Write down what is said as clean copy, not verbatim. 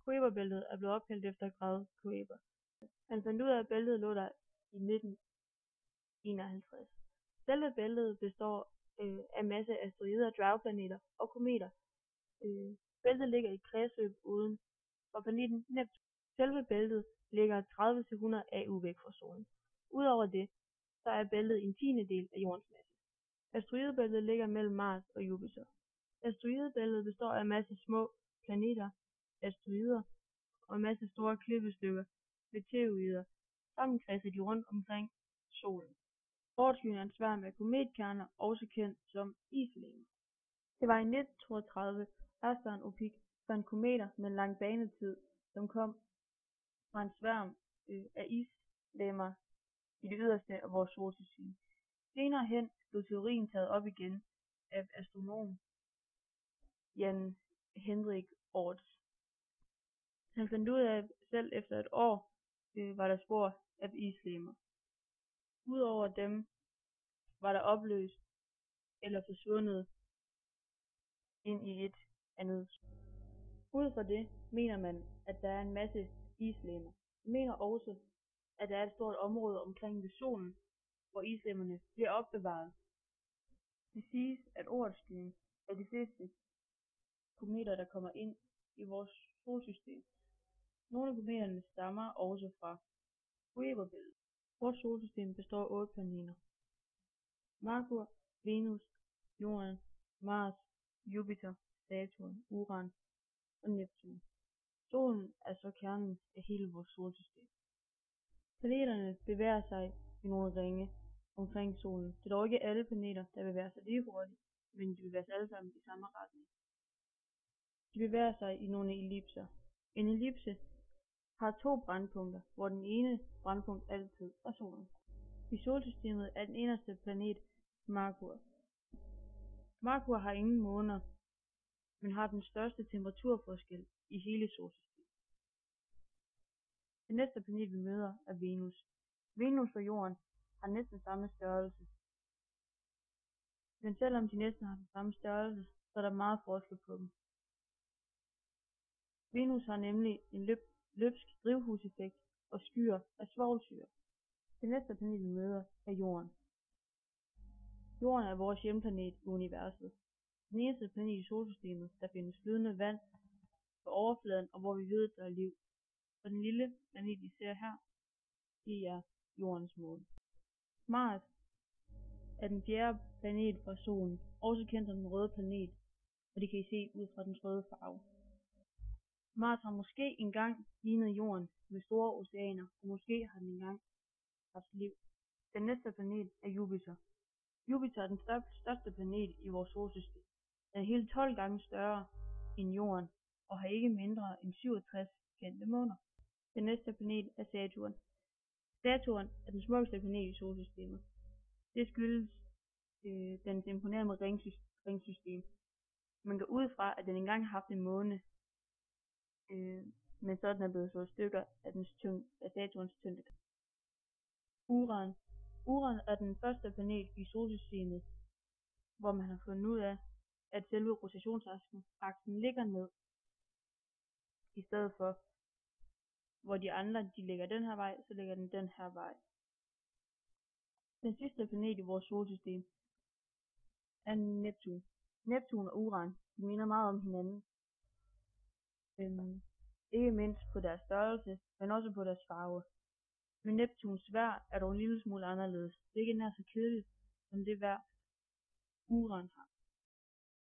Kuiperbæltet er blevet opkaldt efter Graf Kuiper. Han fandt ud af, at bæltet lå der i 1951. Selve bæltet består af en masse asteroider, dværgplaneter og kometer. Bæltet ligger i kredsløb uden for planeten Neptun. Selve bæltet ligger 30-100 AU væk fra solen. Udover det, så er bæltet en tiendedel af jordens masse. Asteroidebæltet ligger mellem Mars og Jupiter. Asteroidebæltet består af en masse små planeter, asteroider og en masse store klippestykker, meteoroider. Sammen kredser de rundt omkring solen. Oertskyen er en sværm af kometkerner, også kendt som islegemer. Det var i 1932, Aster og Pic fandt kometer med en lang banetid, som kom fra en sværm af islegemer i det yderste af vores solsystem. Senere hen blev teorien taget op igen af astronom Jan Henrik Oertz. Han fandt ud af, at selv efter et år var der spor af islegemer. Udover dem var der opløst eller forsvundet ind i et andet. Ud fra det mener man, at der er en masse islegemer. Man mener også, at der er et stort område omkring ved solen, hvor islegemerne bliver opbevaret. Det siges, at Oertskyen er de fleste kometer, der kommer ind i vores solsystem. Nogle af kometerne stammer også fra Kuiperbæltet. Vores solsystem består af 8 planeter: Merkur, Venus, Jorden, Mars, Jupiter, Saturn, Uran og Neptun. Solen er så kernen af hele vores solsystem. Planeterne bevæger sig i nogle ringe omkring solen. Det er dog ikke alle planeter, der bevæger sig lige hurtigt, men de bevæger sig alle sammen i samme retning. De bevæger sig i nogle ellipser. En ellipse har 2 brændpunkter, hvor den ene brændpunkt altid er solen. I solsystemet er den eneste planet Merkur. Merkur har ingen måner, men har den største temperaturforskel i hele solsystemet. Den næste planet vi møder er Venus. Venus og Jorden har næsten samme størrelse. Men selvom de næsten har den samme størrelse, så er der meget forskel på dem. Venus har nemlig en løbsk drivhuseffekt og skyer af svovlsyre. Den næste planet vi møder er Jorden. Jorden er vores hjemplanet i universet. Den eneste planet i solsystemet, der findes flydende vand på overfladen, og hvor vi ved, der er liv. Og den lille planet, I ser her, det er Jordens måne. Mars er den 4. planet fra solen, også kendt som den røde planet, og det kan I se ud fra dens røde farve. Mars har måske engang lignet Jorden med store oceaner, og måske har den engang haft liv. Den næste planet er Jupiter. Jupiter er den største planet i vores solsystem. Den er hele 12 gange større end Jorden, og har ikke mindre end 67 kendte måner. Den næste planet er Saturn. Saturn er den smukkeste planet i solsystemet. Det skyldes dens imponerende ringsystem. Man går ud fra, at den engang har haft en måne, men så den er blevet slået i stykker af Saturns tyngdekraft. Uran. Uran er den første planet i solsystemet, hvor man har fundet ud af, at selve rotationsaksen ligger ned, i stedet for, hvor de andre de ligger den her vej, så ligger den her vej. Den sidste planet i vores solsystem er Neptun. Neptun og Uran, de minder meget om hinanden. Ikke mindst på deres størrelse, men også på deres farve. Men Neptuns vejr er dog en lille smule anderledes. Det er ikke nær så kedeligt, som det vejr Uran har.